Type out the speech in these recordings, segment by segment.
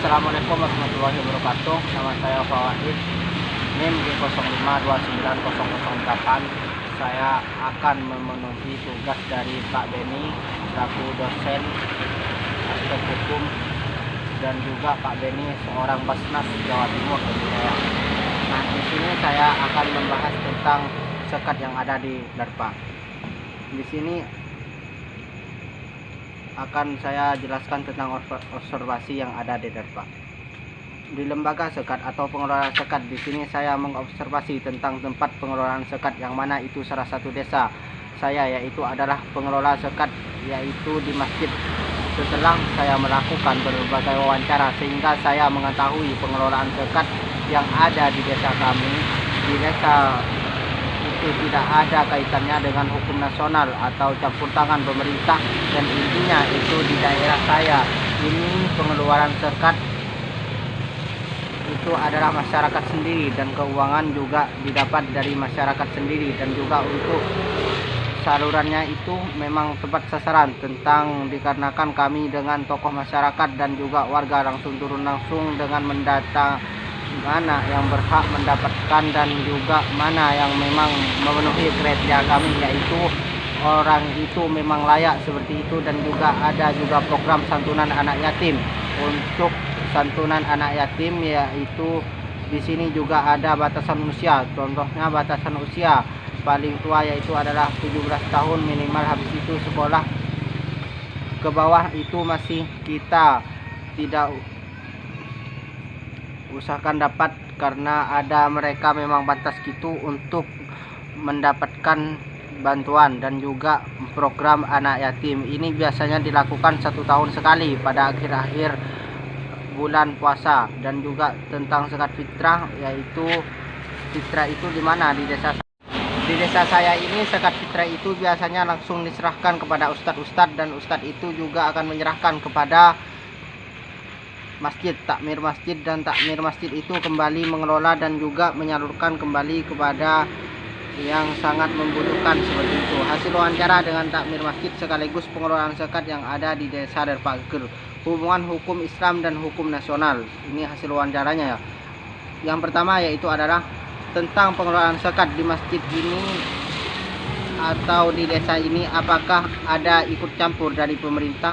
Assalamualaikum warahmatullahi wabarakatuh. Nama saya Fawahid, NIM G0529008. Saya akan memenuhi tugas dari Pak Beni selaku dosen aspek hukum, dan juga Pak Beni seorang Basnas Jawa Timur dari saya. Nah, di sini saya akan membahas tentang sekat yang ada di DARPA. Di sini akan saya jelaskan tentang observasi yang ada di DARPA. Di lembaga sekat atau pengelola sekat, di sini saya mengobservasi tentang tempat pengelolaan sekat yang mana itu salah satu desa saya, yaitu adalah pengelola sekat, yaitu di masjid. Setelah saya melakukan berbagai wawancara sehingga saya mengetahui pengelolaan sekat yang ada di desa kami. Di desa itu tidak ada kaitannya dengan hukum nasional atau campur tangan pemerintah, dan intinya itu di daerah saya ini pengeluaran sekat itu adalah masyarakat sendiri, dan keuangan juga didapat dari masyarakat sendiri, dan juga untuk salurannya itu memang tepat sasaran, tentang dikarenakan kami dengan tokoh masyarakat dan juga warga langsung turun langsung dengan mendata mana yang berhak mendapatkan dan juga mana yang memang memenuhi kriteria kami, yaitu orang itu memang layak seperti itu. Dan juga ada juga program santunan anak yatim. Untuk santunan anak yatim, yaitu di sini juga ada batasan usia. Contohnya batasan usia paling tua yaitu adalah 17 tahun minimal, habis itu sekolah ke bawah itu masih kita tidak usahakan dapat, karena ada mereka memang batas gitu untuk mendapatkan bantuan. Dan juga program anak yatim ini biasanya dilakukan 1 tahun sekali pada akhir-akhir bulan puasa. Dan juga tentang zakat fitrah, yaitu fitrah itu di mana di desa saya ini zakat fitrah itu biasanya langsung diserahkan kepada ustadz-ustadz, dan ustadz itu juga akan menyerahkan kepada masjid, takmir masjid, dan takmir masjid itu kembali mengelola dan juga menyalurkan kembali kepada yang sangat membutuhkan seperti itu. Hasil wawancara dengan takmir masjid sekaligus pengelolaan zakat yang ada di desa DARPA, hubungan hukum Islam dan hukum nasional. Ini hasil wawancaranya ya. Yang pertama yaitu adalah tentang pengelolaan zakat di masjid ini atau di desa ini, apakah ada ikut campur dari pemerintah?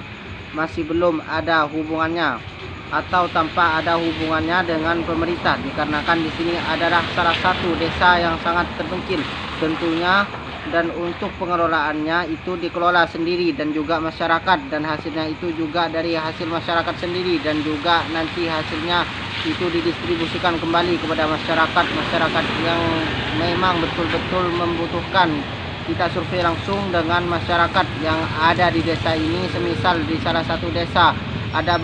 Masih belum ada hubungannya atau tanpa ada hubungannya dengan pemerintah, dikarenakan di sini adalah salah satu desa yang sangat terpencil tentunya, dan untuk pengelolaannya itu dikelola sendiri dan juga masyarakat, dan hasilnya itu juga dari hasil masyarakat sendiri, dan juga nanti hasilnya itu didistribusikan kembali kepada masyarakat yang memang betul-betul membutuhkan. Kita survei langsung dengan masyarakat yang ada di desa ini. Semisal di salah satu desa ada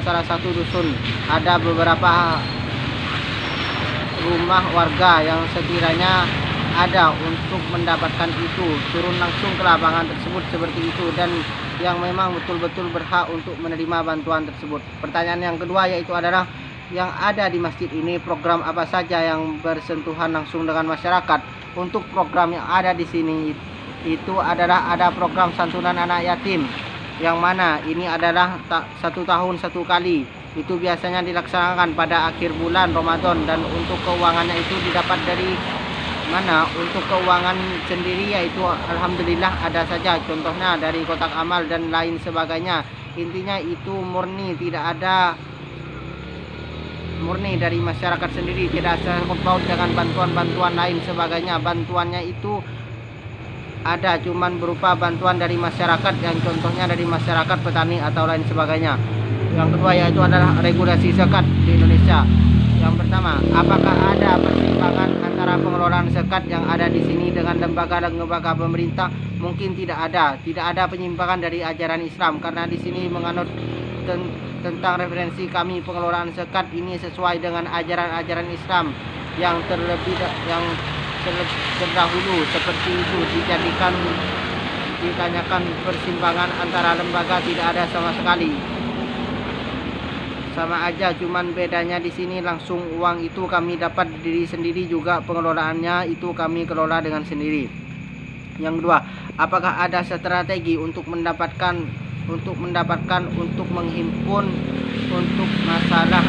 salah satu dusun ada beberapa rumah warga yang sekiranya ada untuk mendapatkan itu, turun langsung ke lapangan tersebut seperti itu, dan yang memang betul-betul berhak untuk menerima bantuan tersebut. Pertanyaan yang kedua yaitu adalah yang ada di masjid ini program apa saja yang bersentuhan langsung dengan masyarakat. Untuk program yang ada di sini itu adalah ada program santunan anak yatim, yang mana ini adalah 1 tahun 1 kali. Itu biasanya dilaksanakan pada akhir bulan Ramadan, dan untuk keuangannya itu didapat dari mana? Untuk keuangan sendiri yaitu alhamdulillah ada saja, contohnya dari kotak amal dan lain sebagainya. Intinya itu murni, tidak ada murni dari masyarakat sendiri, tidak sangkut paut dengan bantuan-bantuan lain sebagainya. Bantuannya itu ada cuman berupa bantuan dari masyarakat, yang contohnya dari masyarakat petani atau lain sebagainya. Yang kedua yaitu adalah regulasi zakat di Indonesia. Yang pertama, apakah ada persimpangan antara pengelolaan zakat yang ada di sini dengan lembaga-lembaga pemerintah? Mungkin tidak ada penyimpangan dari ajaran Islam, karena di sini menganut tentang referensi kami pengelolaan zakat ini sesuai dengan ajaran-ajaran Islam yang terdahulu seperti itu. Ditanyakan persimpangan antara lembaga, tidak ada sama sekali, sama aja, cuman bedanya di sini langsung uang itu kami dapat diri sendiri, juga pengelolaannya itu kami kelola dengan sendiri. Yang kedua, apakah ada strategi untuk menghimpun untuk masalah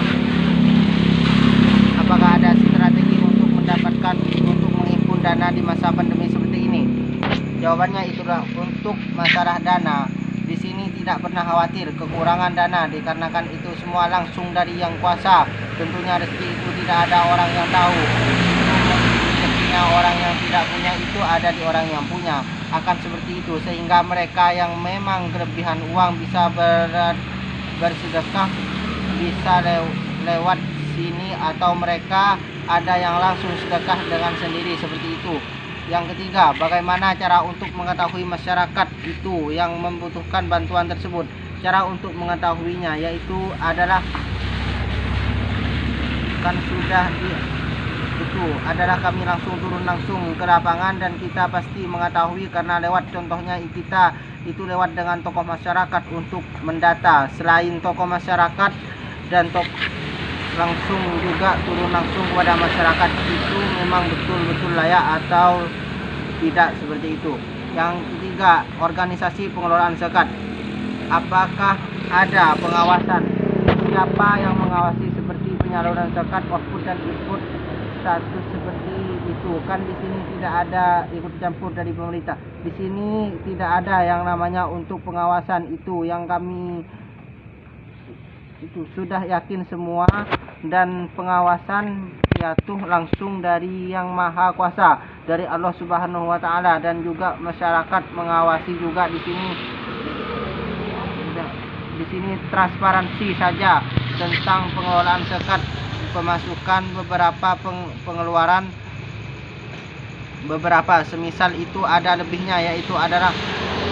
Jawabannya itulah untuk masalah dana. Di sini tidak pernah khawatir kekurangan dana dikarenakan itu semua langsung dari Yang Kuasa. Tentunya rezeki itu tidak ada orang yang tahu. Rezekinya orang yang tidak punya itu ada di orang yang punya. Akan seperti itu sehingga mereka yang memang kelebihan uang bisa bersedekah bisa lewat sini, atau mereka ada yang langsung sedekah dengan sendiri seperti itu. Yang ketiga, bagaimana cara untuk mengetahui masyarakat itu yang membutuhkan bantuan tersebut. Cara untuk mengetahuinya yaitu adalah kami langsung turun langsung ke lapangan dan kita pasti mengetahui karena lewat contohnya kita itu lewat dengan tokoh masyarakat untuk mendata. Selain tokoh masyarakat dan langsung juga turun langsung kepada masyarakat itu memang betul-betul layak atau tidak seperti itu. Yang ketiga, organisasi pengelolaan zakat. Apakah ada pengawasan? Siapa yang mengawasi seperti penyaluran zakat, output dan input status seperti itu? Kan di sini tidak ada ikut campur dari pemerintah. Di sini tidak ada yang namanya untuk pengawasan itu, yang kami itu sudah yakin semua, dan pengawasan yaitu langsung dari Yang Maha Kuasa, dari Allah Subhanahu wa taala, dan juga masyarakat mengawasi juga di sini. Di sini transparansi saja tentang pengelolaan zakat, pemasukan beberapa pengeluaran beberapa, semisal itu ada lebihnya yaitu adalah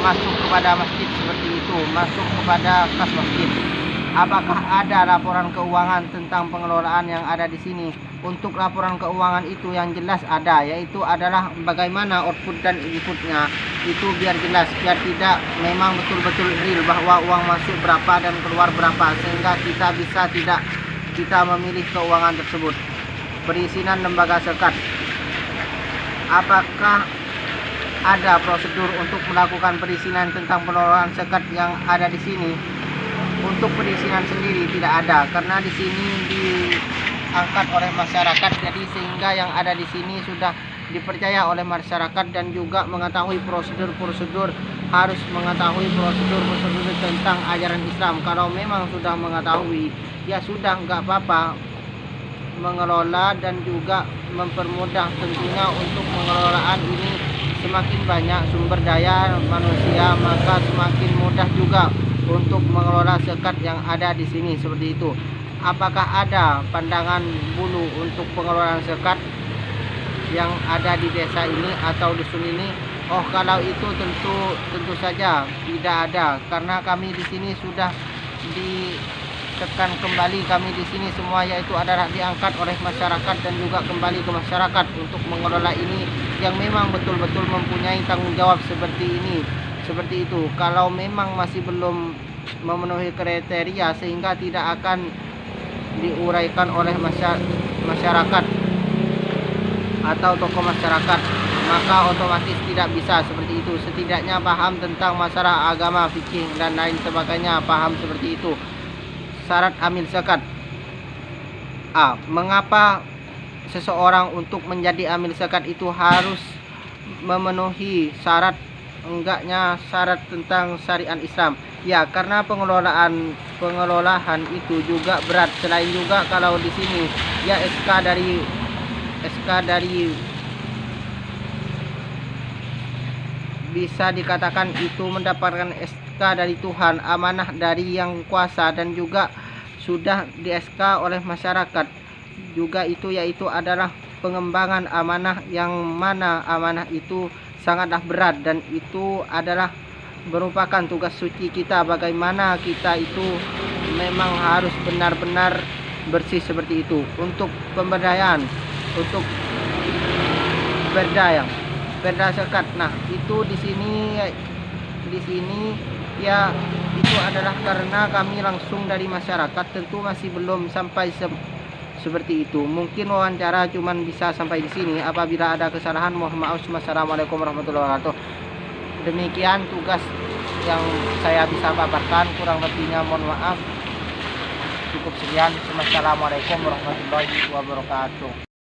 masuk kepada masjid seperti itu, masuk kepada kas masjid. Apakah ada laporan keuangan tentang pengelolaan yang ada di sini? Untuk laporan keuangan itu yang jelas ada, yaitu adalah bagaimana output dan inputnya itu biar jelas, biar tidak memang betul-betul real bahwa uang masuk berapa dan keluar berapa, sehingga kita memilih keuangan tersebut. Perizinan lembaga zakat. Apakah ada prosedur untuk melakukan perizinan tentang pengelolaan zakat yang ada di sini? Untuk perizinan sendiri tidak ada, karena di sini diangkat oleh masyarakat, jadi sehingga yang ada di sini sudah dipercaya oleh masyarakat dan juga mengetahui prosedur-prosedur, harus mengetahui prosedur-prosedur tentang ajaran Islam. Kalau memang sudah mengetahui, ya sudah, nggak apa-apa mengelola dan juga mempermudah. Tentunya untuk pengelolaan ini semakin banyak sumber daya manusia, maka semakin mudah juga untuk mengelola zakat yang ada di sini seperti itu. Apakah ada pandangan bulu untuk pengelolaan zakat yang ada di desa ini atau dusun ini? Oh, kalau itu tentu saja tidak ada, karena kami di sini sudah ditekan kembali, kami di sini semua yaitu adalah diangkat oleh masyarakat dan juga kembali ke masyarakat untuk mengelola ini yang memang betul-betul mempunyai tanggung jawab seperti ini. Seperti itu. Kalau memang masih belum memenuhi kriteria sehingga tidak akan diuraikan oleh masyarakat atau tokoh masyarakat, maka otomatis tidak bisa seperti itu. Setidaknya paham tentang masalah agama, fikih dan lain sebagainya, paham seperti itu. Syarat amil zakat. A. Mengapa seseorang untuk menjadi amil zakat itu harus memenuhi syarat tentang syariat Islam? Ya, karena pengelolaan itu juga berat. Selain juga kalau di sini ya SK dari bisa dikatakan itu mendapatkan SK dari Tuhan, amanah dari Yang Kuasa, dan juga sudah di SK oleh masyarakat juga itu, yaitu adalah pengembangan amanah, yang mana amanah itu sangatlah berat dan itu adalah merupakan tugas suci kita. Bagaimana kita itu memang harus benar-benar bersih seperti itu. Untuk pemberdayaan, untuk perda zakat. Nah, itu di sini ya itu adalah karena kami langsung dari masyarakat, tentu masih belum sampai seperti itu. Mungkin wawancara cuman bisa sampai di sini. Apabila ada kesalahan mohon maaf. Wassalamualaikum warahmatullahi wabarakatuh. Demikian tugas yang saya bisa paparkan, kurang lebihnya mohon maaf. Cukup sekian. Wassalamualaikum warahmatullahi wabarakatuh.